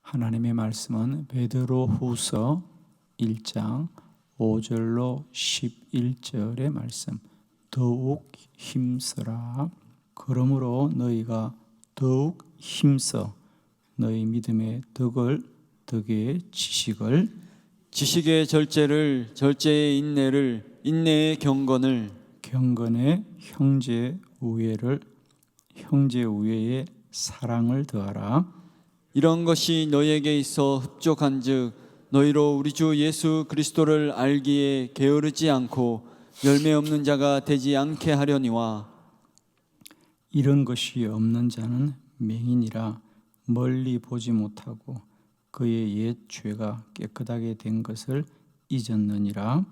하나님의 말씀은 베드로후서 1장 5절로 11절의 말씀. 더욱 힘쓰라. 그러므로 너희가 더욱 힘써 너희 믿음의 덕의 지식의 절제를, 절제의 인내를, 인내의 경건을, 경건의 형제 우애에 사랑을 더하라. 이런 것이 너희에게 있어 흡족한즉 너희로 우리 주 예수 그리스도를 알기에 게으르지 않고 열매 없는 자가 되지 않게 하려니와. 이런 것이 없는 자는 맹인이라 멀리 보지 못하고 그의 옛 죄가 깨끗하게 된 것을 잊었느니라.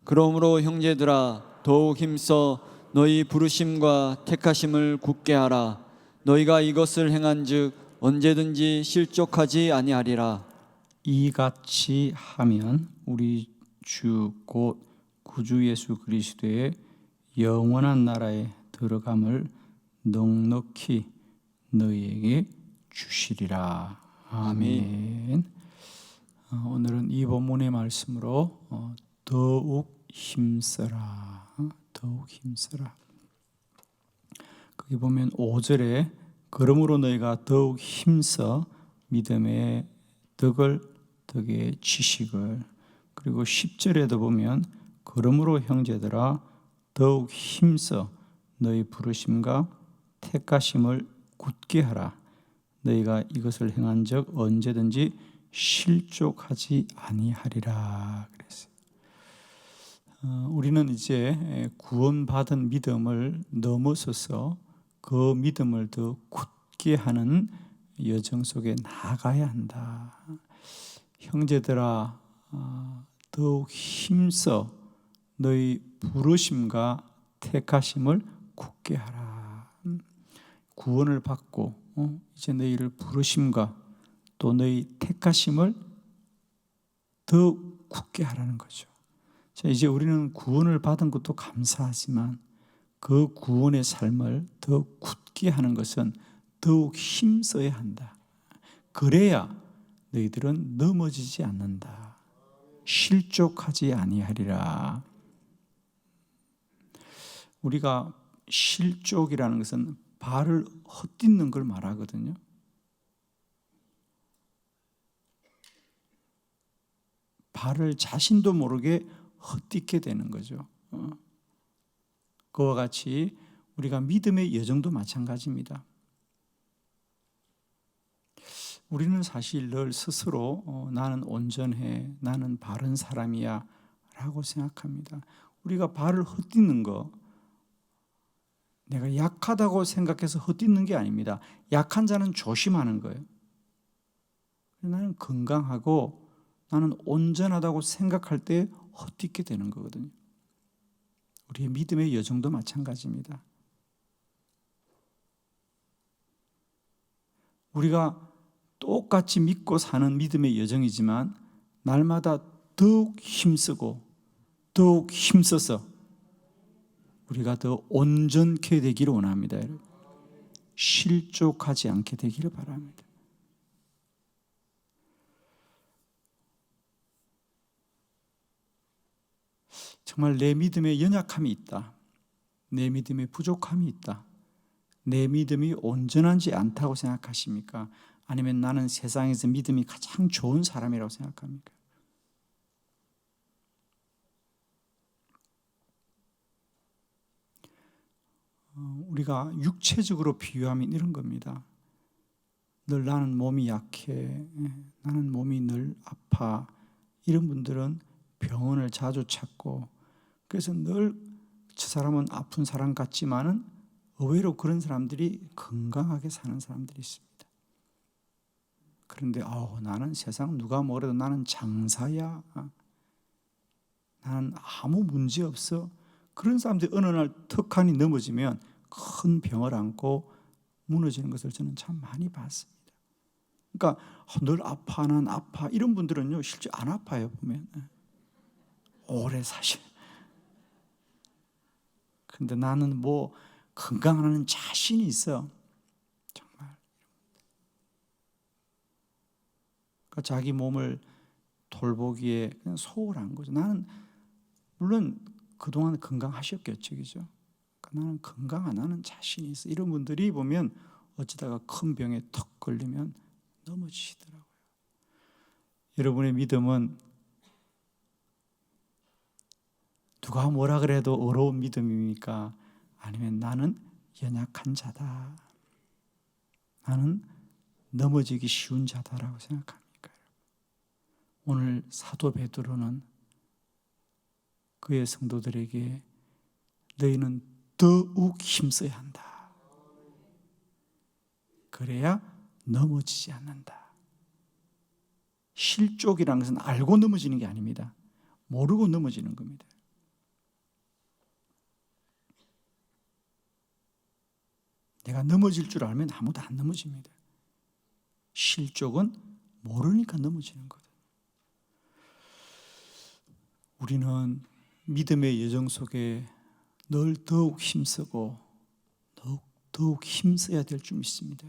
그러므로 형제들아 더욱 힘써 너희 부르심과 택하심을 굳게 하라. 너희가 이것을 행한즉 언제든지 실족하지 아니하리라. 이같이 하면 우리 주 곧 구주 예수 그리스도의 영원한 나라에 들어감을 넉넉히 너희에게 주시리라. 아멘. 오늘은 이 본문의 말씀으로 더욱 힘써라. 더욱 힘써라. 거기 보면 5절에 그러므로 너희가 더욱 힘써 믿음의 덕의 지식을, 그리고 10절에도 보면 그러므로 형제들아 더욱 힘써 너희 부르심과 택하심을 굳게 하라. 너희가 이것을 행한 적 언제든지 실족하지 아니하리라 그랬어요. 우리는 이제 구원받은 믿음을 넘어서서 그 믿음을 더 굳게 하는 여정 속에 나가야 한다. 형제들아 더욱 힘써 너희 부르심과 택하심을 굳게 하라. 구원을 받고 이제 너희를 부르심과 또 너희 택하심을 더 굳게 하라는 거죠. 자, 이제 우리는 구원을 받은 것도 감사하지만 그 구원의 삶을 더 굳게 하는 것은 더욱 힘써야 한다. 그래야 너희들은 넘어지지 않는다. 실족하지 아니하리라. 우리가 실족이라는 것은 발을 헛딛는 걸 말하거든요. 발을 자신도 모르게 헛딛게 되는 거죠. 그와 같이 우리가 믿음의 여정도 마찬가지입니다. 우리는 사실 늘 스스로 나는 온전해, 나는 바른 사람이야 라고 생각합니다. 우리가 발을 헛딛는 거, 내가 약하다고 생각해서 헛딛는 게 아닙니다. 약한 자는 조심하는 거예요. 나는 건강하고 나는 온전하다고 생각할 때 헛딛게 되는 거거든요. 우리의 믿음의 여정도 마찬가지입니다. 우리가 똑같이 믿고 사는 믿음의 여정이지만 날마다 더욱 힘쓰고 더욱 힘써서 우리가 더 온전케 되기를 원합니다. 여러분. 실족하지 않게 되기를 바랍니다. 정말 내 믿음에 연약함이 있다. 내 믿음에 부족함이 있다. 내 믿음이 온전하지 않다고 생각하십니까? 아니면 나는 세상에서 믿음이 가장 좋은 사람이라고 생각합니까? 우리가 육체적으로 비유하면 이런 겁니다. 늘 나는 몸이 약해, 나는 몸이 늘 아파. 이런 분들은 병원을 자주 찾고, 그래서 늘 저 사람은 아픈 사람 같지만은 의외로 그런 사람들이 건강하게 사는 사람들이 있습니다. 그런데 나는 세상 누가 뭐래도 나는 장사야, 나는 아무 문제 없어. 그런 사람들이 어느 날 턱하니 넘어지면 큰 병을 안고 무너지는 것을 저는 참 많이 봤습니다. 그러니까 늘 아파, 난 아파 이런 분들은요 실제 안 아파요. 보면 오래 사실. 근데 나는 뭐 건강하는 자신이 있어. 정말 그러니까 자기 몸을 돌보기에 그냥 소홀한 거죠. 나는 물론 그동안 건강하셨겠죠, 그죠? 그러니까 나는 건강한, 나는 자신이 있어. 이런 분들이 보면 어쩌다가 큰 병에 턱 걸리면 넘어지시더라고요. 여러분의 믿음은 누가 뭐라 그래도 어려운 믿음입니까? 아니면 나는 연약한 자다, 나는 넘어지기 쉬운 자다라고 생각합니까? 오늘 사도 베드로는 그의 성도들에게 너희는 더욱 힘써야 한다. 그래야 넘어지지 않는다. 실족이라는 것은 알고 넘어지는 게 아닙니다. 모르고 넘어지는 겁니다. 내가 넘어질 줄 알면 아무도 안 넘어집니다. 실족은 모르니까 넘어지는 거예요. 우리는 믿음의 여정 속에 늘 더욱 힘쓰고 더욱 힘써야 될 줄 믿습니다.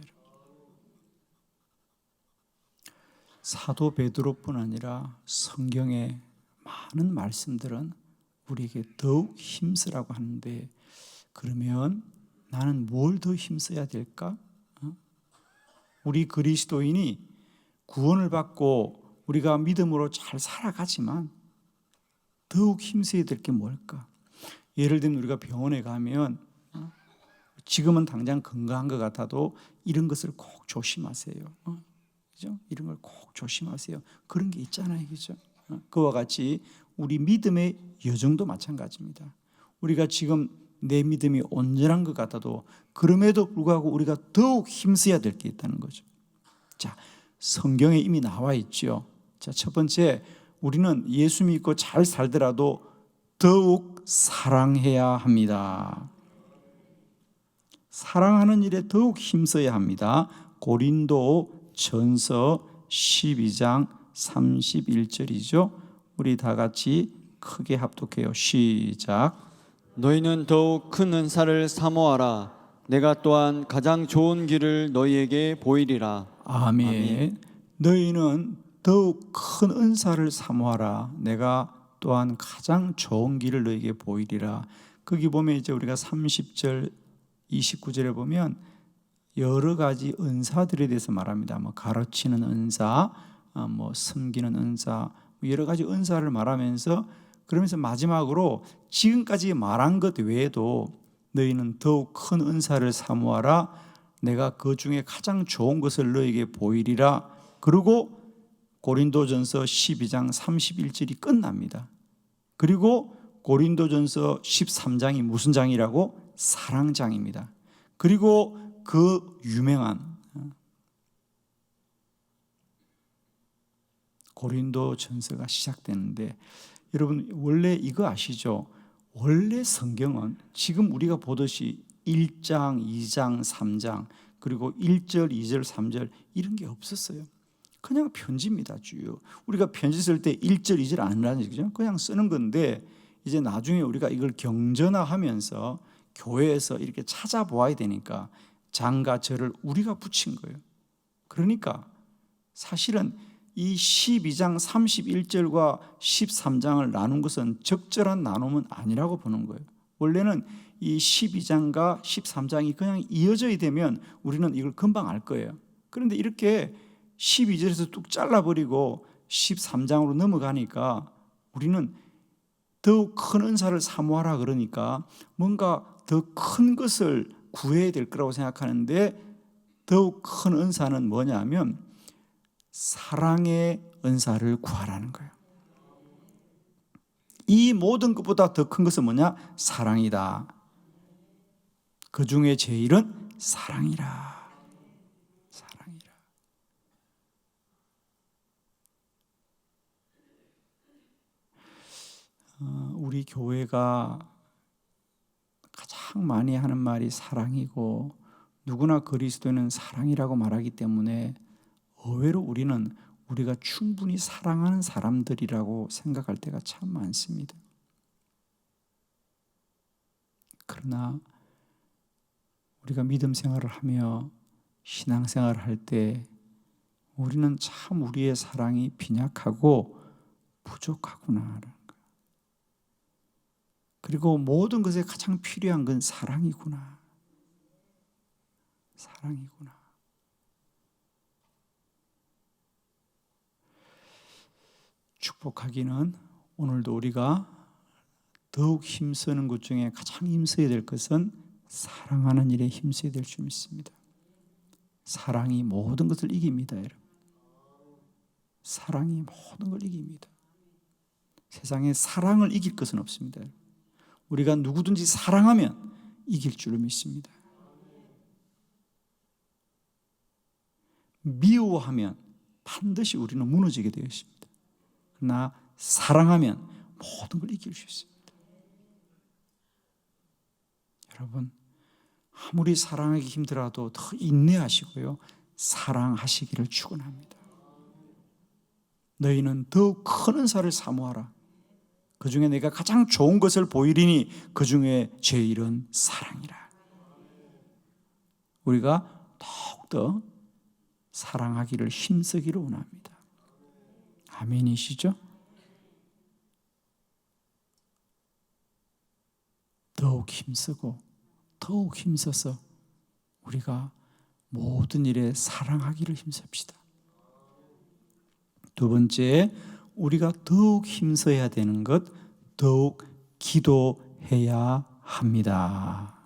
사도 베드로뿐 아니라 성경의 많은 말씀들은 우리에게 더욱 힘쓰라고 하는데, 그러면 나는 뭘 더 힘써야 될까? 우리 그리스도인이 구원을 받고 우리가 믿음으로 잘 살아가지만 더욱 힘써야 될 게 뭘까? 예를 들면 우리가 병원에 가면 지금은 당장 건강한 것 같아도 이런 것을 꼭 조심하세요. 그죠? 이런 걸 꼭 조심하세요. 그런 게 있잖아요. 그죠? 그와 같이 우리 믿음의 여정도 마찬가지입니다. 우리가 지금 내 믿음이 온전한 것 같아도 그럼에도 불구하고 우리가 더욱 힘써야 될 게 있다는 거죠. 자, 성경에 이미 나와 있죠. 자, 첫 번째, 우리는 예수 믿고 잘 살더라도 더욱 사랑해야 합니다. 사랑하는 일에 더욱 힘써야 합니다. 고린도 전서 12장 31절이죠. 우리 다 같이 크게 합독해요. 시작. 너희는 더욱 큰 은사를 사모하라. 내가 또한 가장 좋은 길을 너희에게 보이리라. 아멘. 아멘. 너희는 더욱 큰 은사를 사모하라. 내가 또한 가장 좋은 길을 너희에게 보이리라. 거기 보면 이제 우리가 30절 29절에 보면 여러 가지 은사들에 대해서 말합니다. 뭐 가르치는 은사, 뭐 섬기는 은사, 여러 가지 은사를 말하면서, 그러면서 마지막으로 지금까지 말한 것 외에도 너희는 더욱 큰 은사를 사모하라. 내가 그 중에 가장 좋은 것을 너희에게 보이리라. 그리고 고린도전서 12장 31절이 끝납니다. 그리고 고린도전서 13장이 무슨 장이라고? 사랑장입니다. 그리고 그 유명한 고린도전서가 시작되는데, 여러분 원래 이거 아시죠? 원래 성경은 지금 우리가 보듯이 1장, 2장, 3장 그리고 1절, 2절, 3절 이런 게 없었어요. 그냥 편지입니다. 쭉 우리가 편지 쓸 때 1절, 2절 안 하는 거죠. 그냥 쓰는 건데, 이제 나중에 우리가 이걸 경전화하면서 교회에서 이렇게 찾아보아야 되니까 장과 절을 우리가 붙인 거예요. 그러니까 사실은 이 12장 31절과 13장을 나눈 것은 적절한 나눔은 아니라고 보는 거예요. 원래는 이 12장과 13장이 그냥 이어져야 되면 우리는 이걸 금방 알 거예요. 그런데 이렇게 12절에서 뚝 잘라버리고 13장으로 넘어가니까 우리는 더욱 큰 은사를 사모하라 그러니까 뭔가 더 큰 것을 구해야 될 거라고 생각하는데, 더욱 큰 은사는 뭐냐면 사랑의 은사를 구하라는 거예요. 이 모든 것보다 더 큰 것은 뭐냐? 사랑이다. 그 중에 제일은 사랑이라. 사랑이라. 우리 교회가 가장 많이 하는 말이 사랑이고, 누구나 그리스도는 사랑이라고 말하기 때문에 의외로 우리는 우리가 충분히 사랑하는 사람들이라고 생각할 때가 참 많습니다. 그러나 우리가 믿음 생활을 하며 신앙 생활을 할 때 우리는 참 우리의 사랑이 빈약하고 부족하구나라는 거예요. 그리고 모든 것에 가장 필요한 건 사랑이구나. 사랑이구나. 축복하기는 오늘도 우리가 더욱 힘쓰는 것 중에 가장 힘써야 될 것은 사랑하는 일에 힘써야 될 줄 믿습니다. 사랑이 모든 것을 이깁니다, 여러분. 사랑이 모든 걸 이깁니다. 세상에 사랑을 이길 것은 없습니다. 우리가 누구든지 사랑하면 이길 줄 믿습니다. 미워하면 반드시 우리는 무너지게 되어 있습니다. 그러나 사랑하면 모든 걸 이길 수 있습니다. 여러분, 아무리 사랑하기 힘들어도 더 인내하시고요, 사랑하시기를 축원합니다. 너희는 더욱 큰 은사를 사모하라. 그 중에 내가 가장 좋은 것을 보이리니 그 중에 제일은 사랑이라. 우리가 더욱더 사랑하기를 힘쓰기를 원합니다. 아멘이시죠? 더욱 힘쓰고 더욱 힘써서 우리가 모든 일에 사랑하기를 힘씁시다. 두 번째, 우리가 더욱 힘써야 되는 것, 더욱 기도해야 합니다.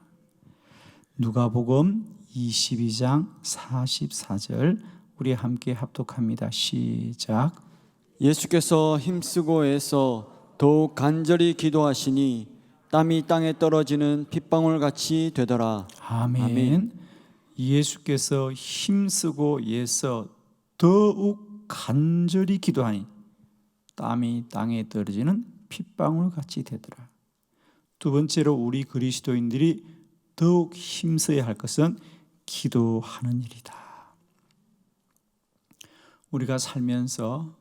누가복음 22장 44절 우리 함께 합독합니다. 시작. 예수께서 힘쓰고 애써 더욱 간절히 기도하시니 땀이 땅에 떨어지는 핏방울 같이 되더라. 아멘. 아멘. 예수께서 힘쓰고 애써 더욱 간절히 기도하니 땀이 땅에 떨어지는 핏방울 같이 되더라. 두 번째로 우리 그리스도인들이 더욱 힘써야 할 것은 기도하는 일이다. 우리가 살면서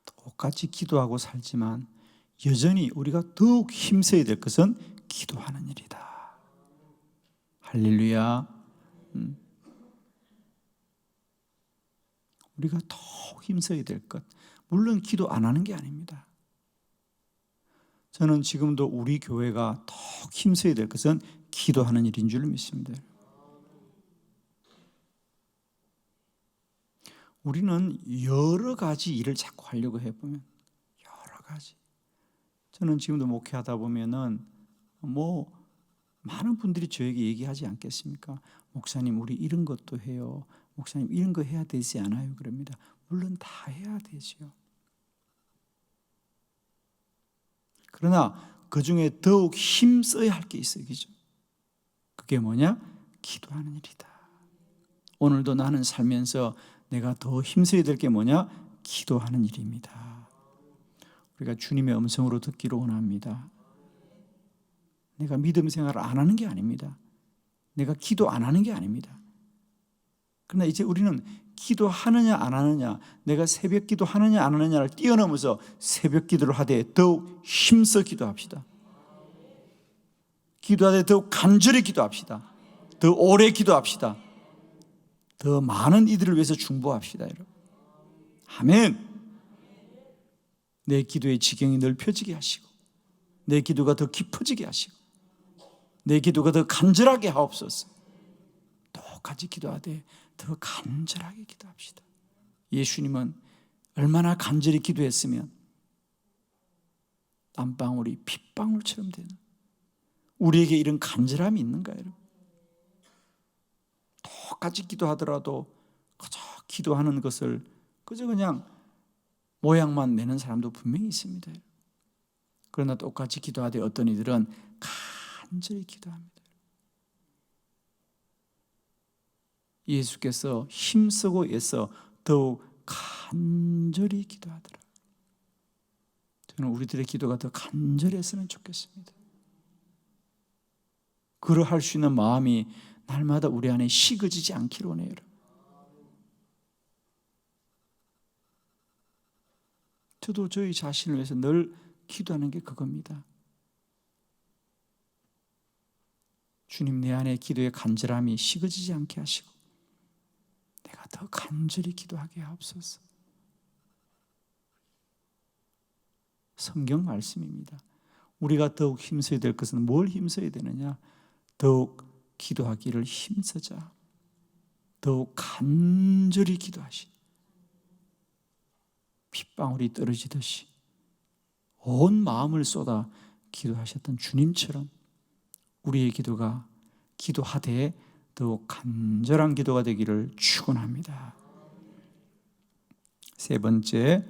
똑같이 기도하고 살지만 여전히 우리가 더욱 힘써야 될 것은 기도하는 일이다. 할렐루야. 우리가 더욱 힘써야 될 것, 물론 기도 안 하는 게 아닙니다. 저는 지금도 우리 교회가 더욱 힘써야 될 것은 기도하는 일인 줄 믿습니다. 우리는 여러 가지 일을 자꾸 하려고 해보면 여러 가지. 저는 지금도 목회하다 보면은 많은 분들이 저에게 얘기하지 않겠습니까? 목사님, 우리 이런 것도 해요. 목사님, 이런 거 해야 되지 않아요? 그럽니다. 물론 다 해야 되죠. 그러나 그 중에 더욱 힘써야 할 게 있어요. 그죠? 그게 뭐냐? 기도하는 일이다. 오늘도 나는 살면서 내가 더 힘써야 될 게 뭐냐? 기도하는 일입니다. 우리가 주님의 음성으로 듣기를 원합니다. 내가 믿음 생활을 안 하는 게 아닙니다. 내가 기도 안 하는 게 아닙니다. 그러나 이제 우리는 기도하느냐 안 하느냐, 내가 새벽 기도하느냐 안 하느냐를 뛰어넘어서 새벽 기도를 하되 더욱 힘써 기도합시다. 기도하되 더욱 간절히 기도합시다. 더 오래 기도합시다. 더 많은 이들을 위해서 중보합시다. 여러분. 아멘. 내 기도의 지경이 넓혀지게 하시고 내 기도가 더 깊어지게 하시고 내 기도가 더 간절하게 하옵소서. 똑같이 기도하되 더 간절하게 기도합시다. 예수님은 얼마나 간절히 기도했으면 땀방울이 핏방울처럼 되는, 우리에게 이런 간절함이 있는가 여러분? 똑같이 기도하더라도 그저 기도하는 것을 그저 그냥 모양만 내는 사람도 분명히 있습니다. 그러나 똑같이 기도하되 어떤 이들은 간절히 기도합니다. 예수께서 힘쓰고 애써 더욱 간절히 기도하더라. 저는 우리들의 기도가 더 간절했으면 좋겠습니다. 그러할 수 있는 마음이 날마다 우리 안에 식어지지 않기를 원해요. 저도 저희 자신을 위해서 늘 기도하는 게 그겁니다. 주님, 내 안에 기도의 간절함이 식어지지 않게 하시고 내가 더 간절히 기도하게 하옵소서. 성경 말씀입니다. 우리가 더욱 힘써야 될 것은 뭘 힘써야 되느냐? 더욱 기도하기를 힘쓰자. 더욱 간절히 기도하시. 핏방울이 떨어지듯이 온 마음을 쏟아 기도하셨던 주님처럼 우리의 기도가 기도하되 더욱 간절한 기도가 되기를 축원합니다. 세 번째,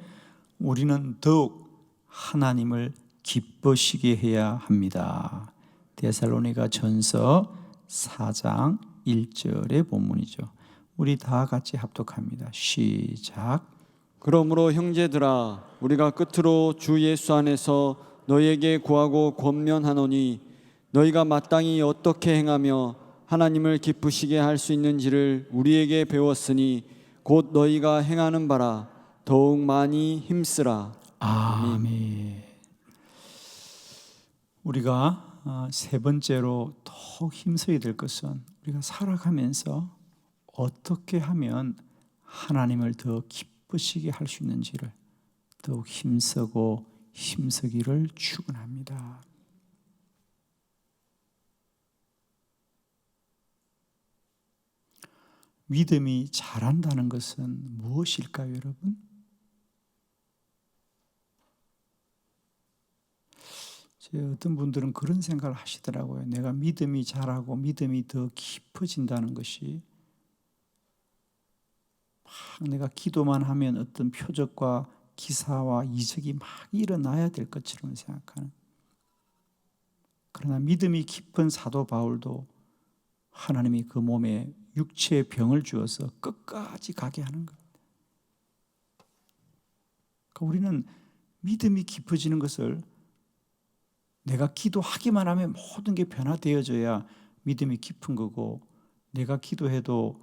우리는 더욱 하나님을 기쁘시게 해야 합니다. 데살로니가 전서 4장 1절의 본문이죠. 우리 다 같이 합독합니다. 시작. 그러므로 형제들아 우리가 끝으로 주 예수 안에서 너희에게 구하고 권면하노니 너희가 마땅히 어떻게 행하며 하나님을 기쁘시게 할 수 있는지를 우리에게 배웠으니 곧 너희가 행하는 바라 더욱 많이 힘쓰라. 아멘. 우리가 세 번째로 더욱 힘써야 될 것은 우리가 살아가면서 어떻게 하면 하나님을 더 기쁘시게 할 수 있는지를 더욱 힘쓰고 힘쓰기를 축원합니다. 믿음이 자란다는 것은 무엇일까요, 여러분? 어떤 분들은 그런 생각을 하시더라고요. 내가 믿음이 자라고 믿음이 더 깊어진다는 것이 막 내가 기도만 하면 어떤 표적과 기사와 이적이 막 일어나야 될 것처럼 생각하는. 그러나 믿음이 깊은 사도 바울도 하나님이 그 몸에 육체의 병을 주어서 끝까지 가게 하는 것. 그러니까 우리는 믿음이 깊어지는 것을 내가 기도하기만 하면 모든 게 변화되어져야 믿음이 깊은 거고, 내가 기도해도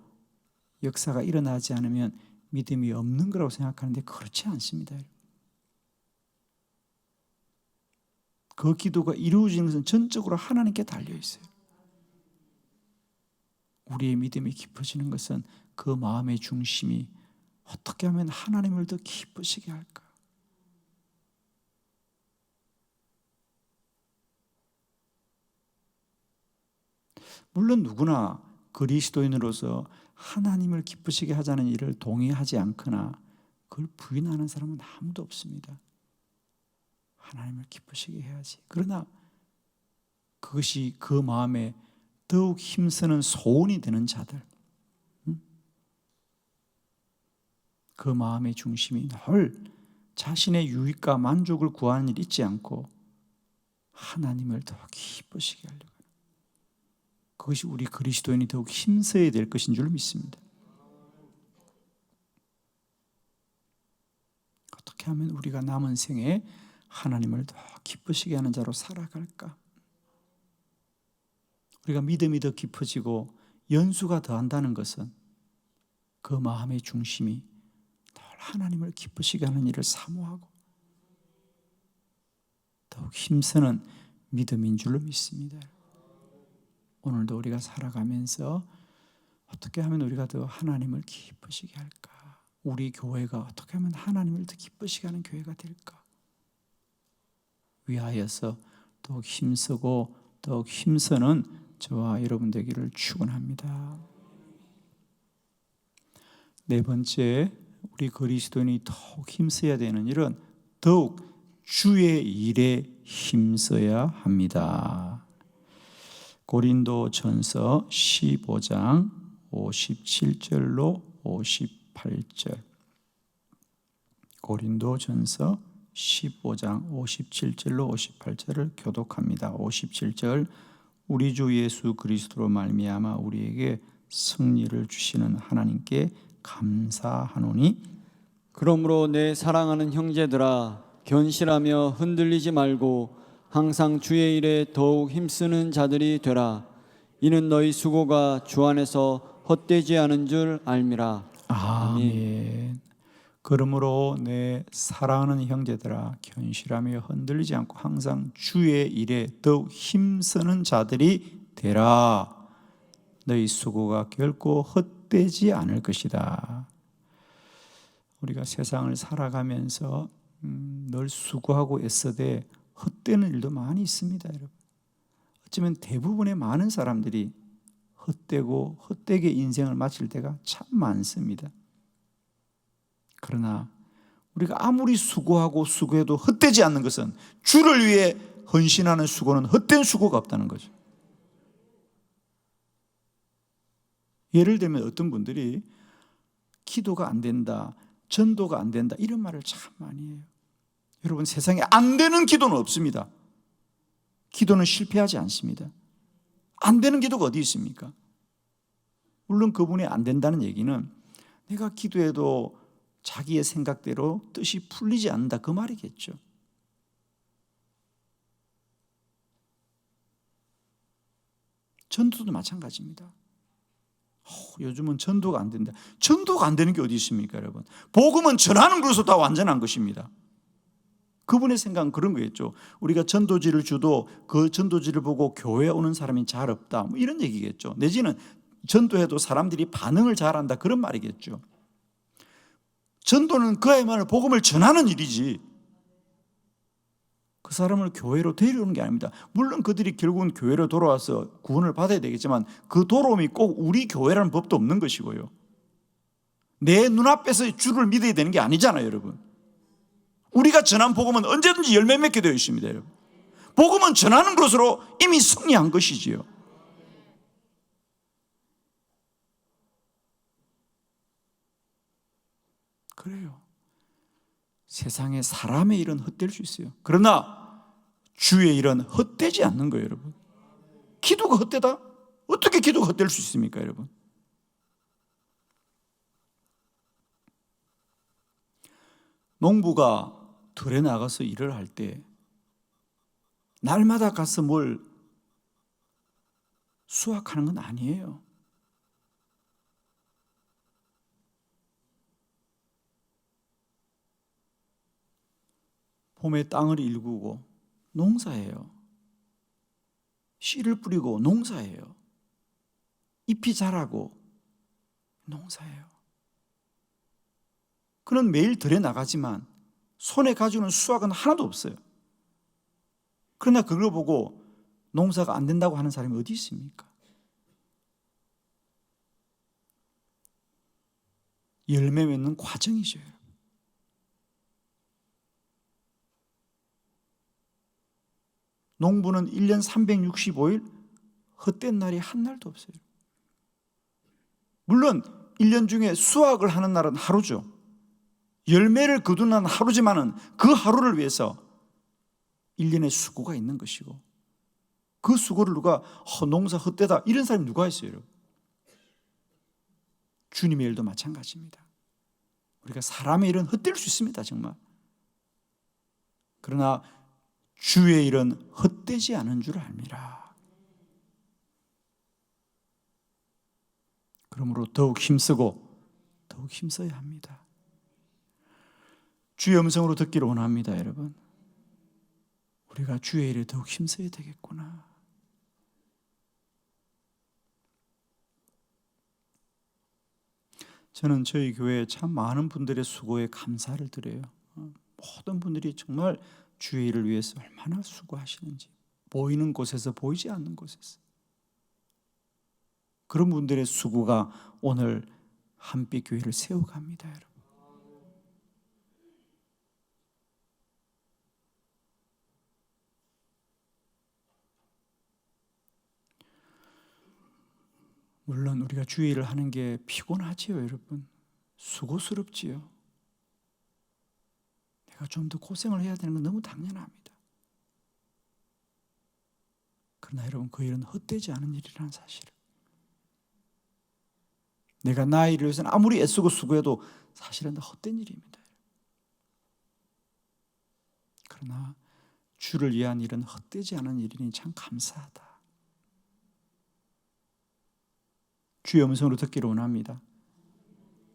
역사가 일어나지 않으면 믿음이 없는 거라고 생각하는데 그렇지 않습니다. 그 기도가 이루어지는 것은 전적으로 하나님께 달려 있어요. 우리의 믿음이 깊어지는 것은 그 마음의 중심이 어떻게 하면 하나님을 더 기쁘시게 할까? 물론 누구나 그리스도인으로서 하나님을 기쁘시게 하자는 일을 동의하지 않거나 그걸 부인하는 사람은 아무도 없습니다. 하나님을 기쁘시게 해야지. 그러나 그것이 그 마음에 더욱 힘쓰는 소원이 되는 자들, 그 마음의 중심이 늘 자신의 유익과 만족을 구하는 일 잊지 않고 하나님을 더 기쁘시게 하려고 하는, 그것이 우리 그리스도인이 더욱 힘써야 될 것인 줄 믿습니다. 어떻게 하면 우리가 남은 생에 하나님을 더 기쁘시게 하는 자로 살아갈까? 우리가 믿음이 더 깊어지고 연수가 더한다는 것은 그 마음의 중심이 늘 하나님을 기쁘시게 하는 일을 사모하고 더욱 힘쓰는 믿음인 줄로 믿습니다. 오늘도 우리가 살아가면서 어떻게 하면 우리가 더 하나님을 기쁘시게 할까? 우리 교회가 어떻게 하면 하나님을 더 기쁘시게 하는 교회가 될까? 위하여서 더욱 힘쓰고 더욱 힘쓰는 저와 여러분 되기를 축원합니다. 네 번째, 우리 그리스도인이 더욱 힘써야 되는 일은 더욱 주의 일에 힘써야 합니다. 고린도전서 15장 57절로 58절. 고린도전서 15장 57절로 58절을 교독합니다. 57절. 우리 주 예수 그리스도로 말미암아 우리에게 승리를 주시는 하나님께 감사하노니, 그러므로 내 사랑하는 형제들아 견실하며 흔들리지 말고 항상 주의 일에 더욱 힘쓰는 자들이 되라. 이는 너희 수고가 주 안에서 헛되지 않은 줄 알미라. 아멘. 그러므로 내 사랑하는 형제들아 견실하며 흔들리지 않고 항상 주의 일에 더욱 힘쓰는 자들이 되라. 너희 수고가 결코 헛되지 않을 것이다. 우리가 세상을 살아가면서 늘 수고하고 애써대 헛되는 일도 많이 있습니다, 여러분. 어쩌면 대부분의 많은 사람들이 헛되고 헛되게 인생을 마칠 때가 참 많습니다. 그러나 우리가 아무리 수고하고 수고해도 헛되지 않는 것은 주를 위해 헌신하는 수고는 헛된 수고가 없다는 거죠. 예를 들면 어떤 분들이 기도가 안 된다, 전도가 안 된다 이런 말을 참 많이 해요. 여러분, 세상에 안 되는 기도는 없습니다. 기도는 실패하지 않습니다. 안 되는 기도가 어디 있습니까? 물론 그분이 안 된다는 얘기는 내가 기도해도 자기의 생각대로 뜻이 풀리지 않는다 그 말이겠죠. 전도도 마찬가지입니다. 요즘은 전도가 안 된다. 전도가 안 되는 게 어디 있습니까, 여러분? 복음은 전하는 것으로 다 완전한 것입니다. 그분의 생각은 그런 거겠죠. 우리가 전도지를 주도 그 전도지를 보고 교회에 오는 사람이 잘 없다, 뭐 이런 얘기겠죠. 내지는 전도해도 사람들이 반응을 잘한다 그런 말이겠죠. 전도는 그야말로 복음을 전하는 일이지 그 사람을 교회로 데려오는 게 아닙니다. 물론 그들이 결국은 교회로 돌아와서 구원을 받아야 되겠지만 그 돌아옴이 꼭 우리 교회라는 법도 없는 것이고요. 내 눈앞에서 주를 믿어야 되는 게 아니잖아요, 여러분. 우리가 전한 복음은 언제든지 열매 맺게 되어 있습니다, 여러분. 복음은 전하는 것으로 이미 승리한 것이지요. 그래요. 세상에 사람의 일은 헛될 수 있어요. 그러나 주의 일은 헛되지 않는 거예요, 여러분. 기도가 헛되다? 어떻게 기도가 헛될 수 있습니까, 여러분? 농부가 들에 나가서 일을 할 때 날마다 가서 뭘 수확하는 건 아니에요. 봄에 땅을 일구고 농사해요. 씨를 뿌리고 농사해요. 잎이 자라고 농사해요. 그는 매일 들에 나가지만 손에 가지고는 수확은 하나도 없어요. 그러나 그걸 보고 농사가 안 된다고 하는 사람이 어디 있습니까? 열매 맺는 과정이죠. 농부는 1년 365일 헛된 날이 한 날도 없어요. 물론 1년 중에 수확을 하는 날은 하루죠. 열매를 거두는 날은 하루지만은 그 하루를 위해서 1년의 수고가 있는 것이고 그 수고를 누가 농사 헛되다 이런 사람이 누가 있어요, 여러분? 주님의 일도 마찬가지입니다. 우리가 사람의 일은 헛될 수 있습니다, 정말. 그러나 주의 일은 헛되지 않은 줄 알미라. 그러므로 더욱 힘쓰고 더욱 힘써야 합니다. 주의 음성으로 듣기를 원합니다, 여러분. 우리가 주의 일에 더욱 힘써야 되겠구나. 저는 저희 교회에 참 많은 분들의 수고에 감사를 드려요. 모든 분들이 정말 주의 일을 위해서 얼마나 수고하시는지, 보이는 곳에서 보이지 않는 곳에서 그런 분들의 수고가 오늘 한빛 교회를 세워갑니다, 여러분. 물론 우리가 주의 일을 하는 게 피곤하지요, 여러분. 수고스럽지요. 내가 좀 더 고생을 해야 되는 건 너무 당연합니다. 그러나 여러분, 그 일은 헛되지 않은 일이라는 사실을, 내가 나의 일을 위해서는 아무리 애쓰고 수고해도 사실은 헛된 일입니다. 그러나 주를 위한 일은 헛되지 않은 일이니 참 감사하다. 주의 음성으로 듣기를 원합니다.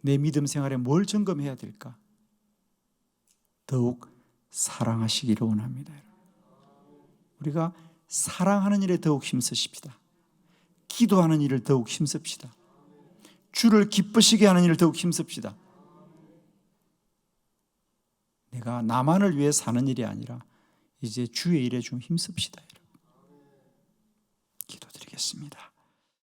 내 믿음 생활에 뭘 점검해야 될까? 더욱 사랑하시기를 원합니다. 우리가 사랑하는 일에 더욱 힘쓰십시다. 기도하는 일을 더욱 힘씁시다. 주를 기쁘시게 하는 일을 더욱 힘씁시다. 내가 나만을 위해 사는 일이 아니라 이제 주의 일에 좀 힘씁시다. 기도드리겠습니다.